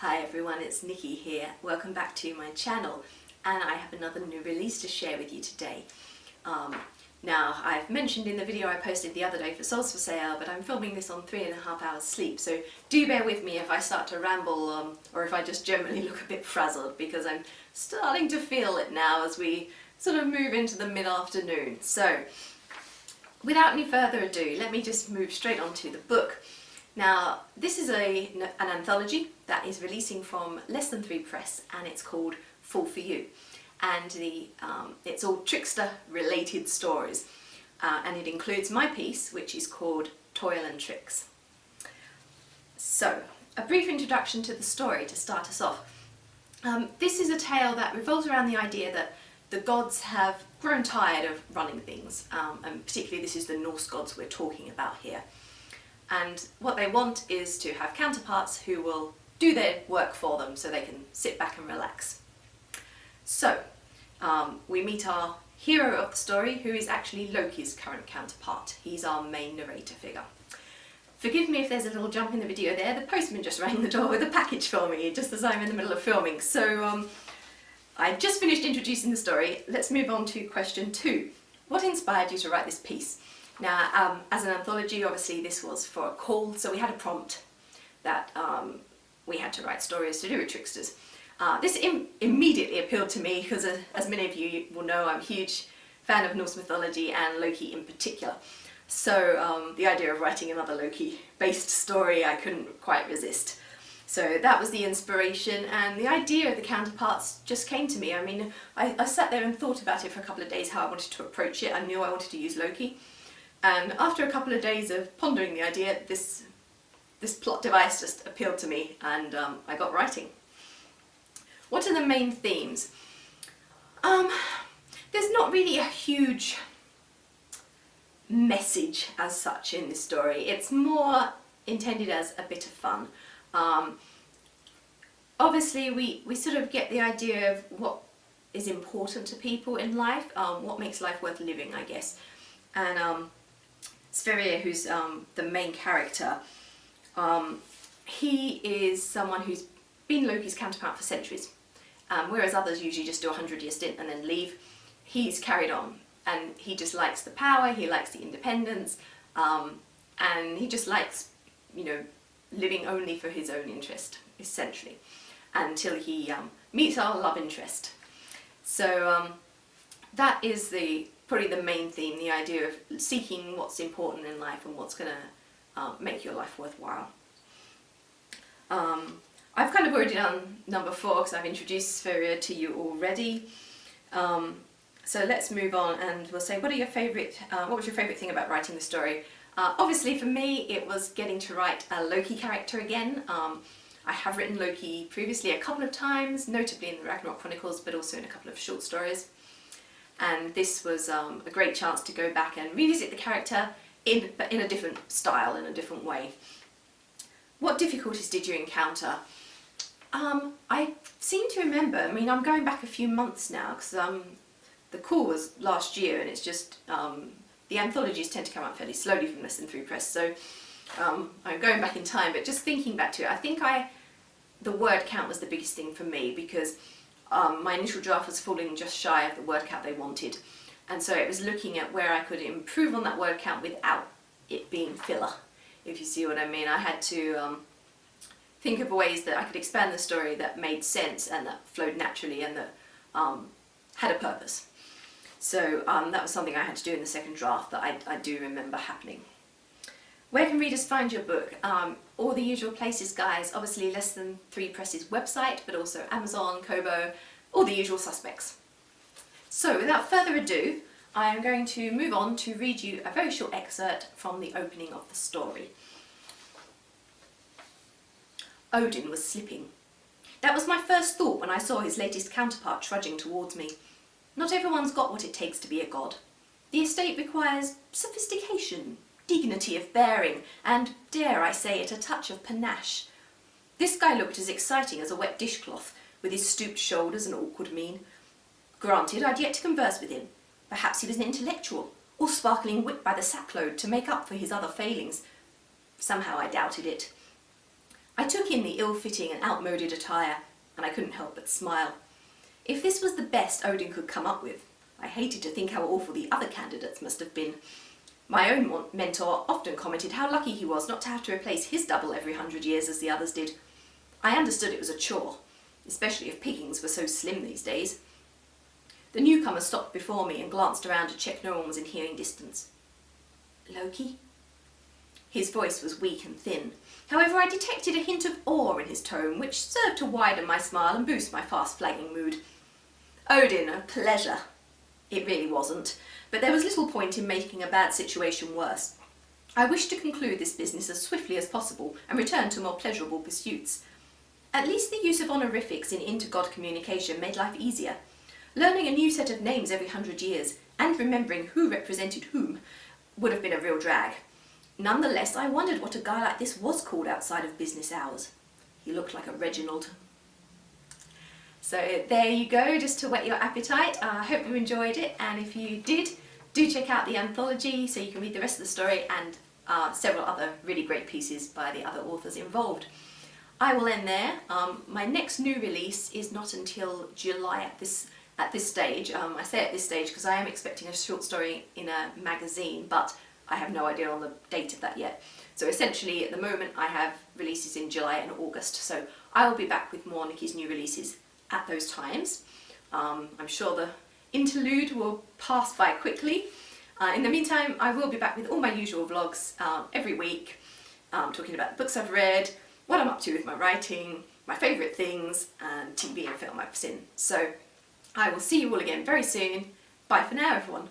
Hi everyone, it's Nicki here. Welcome back to my channel, and I have another new release to share with you today. Now, I've mentioned in the video I posted the other day for Souls for Sale, but I'm filming this on 3.5 hours sleep, so do bear with me if I start to ramble or if I just generally look a bit frazzled, because I'm starting to feel it now as we sort of move into the mid-afternoon. So, without any further ado, let me just move straight on to the book. Now, this is an anthology that is releasing from LT3 Press, and it's called Fool for You. And it's all trickster-related stories. And it includes my piece, which is called Toil and Tricks. So, a brief introduction to the story to start us off. This is a tale that revolves around the idea that the gods have grown tired of running things, and particularly this is the Norse gods we're talking about here. And what they want is to have counterparts who will do their work for them so they can sit back and relax. So, we meet our hero of the story, who is actually Loki's current counterpart. He's our main narrator figure. Forgive me if there's a little jump in the video there. The postman just rang the door with a package for me, just as I'm in the middle of filming. So, I just finished introducing the story. Let's move on to question 2. What inspired you to write this piece? Now, as an anthology, obviously this was for a call, so we had a prompt that we had to write stories to do with tricksters. This immediately appealed to me because, as many of you will know, I'm a huge fan of Norse mythology and Loki in particular. So the idea of writing another Loki-based story I couldn't quite resist. So that was the inspiration, and the idea of the counterparts just came to me. I mean, I sat there and thought about it for a couple of days, how I wanted to approach it. I knew I wanted to use Loki. And after a couple of days of pondering the idea, this plot device just appealed to me, and I got writing. What are the main themes? There's not really a huge message as such in this story. It's more intended as a bit of fun. Obviously we sort of get the idea of what is important to people in life, what makes life worth living, I guess. And Sverrir, who's the main character, he is someone who's been Loki's counterpart for centuries. Whereas others usually just do a 100-year stint and then leave, he's carried on. And he just likes the power, he likes the independence, and he just likes, you know, living only for his own interest, essentially, until he meets our love interest. So that is probably the main theme, the idea of seeking what's important in life and what's going to make your life worthwhile. I've kind of already done number 4 because I've introduced Sverrir to you already. So let's move on, and we'll say, what was your favourite thing about writing the story? Obviously for me it was getting to write a Loki character again. I have written Loki previously a couple of times, notably in the Ragnarok Chronicles, but also in a couple of short stories. And this was a great chance to go back and revisit the character in a different style, in a different way. What difficulties did you encounter? I seem to remember, I mean, I'm going back a few months now, because the call was last year, and it's just, the anthologies tend to come out fairly slowly from LT3 Press, so I'm going back in time, but just thinking back to it, I think the word count was the biggest thing for me, because my initial draft was falling just shy of the word count they wanted, and so it was looking at where I could improve on that word count without it being filler, if you see what I mean. I had to think of ways that I could expand the story that made sense and that flowed naturally and that had a purpose. So that was something I had to do in the second draft that I do remember happening. Where can readers find your book? All the usual places, guys. Obviously LT3 Press's website, but also Amazon, Kobo, all the usual suspects. So without further ado, I am going to move on to read you a very short excerpt from the opening of the story. Odin was slipping. That was my first thought when I saw his latest counterpart trudging towards me. Not everyone's got what it takes to be a god. The estate requires sophistication, dignity of bearing, and, dare I say it, a touch of panache. This guy looked as exciting as a wet dishcloth, with his stooped shoulders and awkward mien. Granted, I'd yet to converse with him. Perhaps he was an intellectual, or sparkling wit by the sackload to make up for his other failings. Somehow I doubted it. I took in the ill-fitting and outmoded attire, and I couldn't help but smile. If this was the best Odin could come up with, I hated to think how awful the other candidates must have been. My own mentor often commented how lucky he was not to have to replace his double every 100 years as the others did. I understood it was a chore, especially if pickings were so slim these days. The newcomer stopped before me and glanced around to check no one was in hearing distance. Loki? His voice was weak and thin. However, I detected a hint of awe in his tone, which served to widen my smile and boost my fast-flagging mood. Odin, a pleasure. It really wasn't, but there was little point in making a bad situation worse. I wished to conclude this business as swiftly as possible and return to more pleasurable pursuits. At least the use of honorifics in inter-god communication made life easier. Learning a new set of names every 100 years and remembering who represented whom would have been a real drag. Nonetheless, I wondered what a guy like this was called outside of business hours. He looked like a Reginald. So there you go, just to whet your appetite. I hope you enjoyed it, and if you did, do check out the anthology so you can read the rest of the story and several other really great pieces by the other authors involved. I will end there. My next new release is not until July at this stage. I say at this stage because I am expecting a short story in a magazine, but I have no idea on the date of that yet. So essentially at the moment I have releases in July and August, so I will be back with more Nicki's new releases at those times. I'm sure the interlude will pass by quickly. In the meantime, I will be back with all my usual vlogs every week, talking about the books I've read, what I'm up to with my writing, my favourite things, and TV and film I've seen. So I will see you all again very soon. Bye for now, everyone.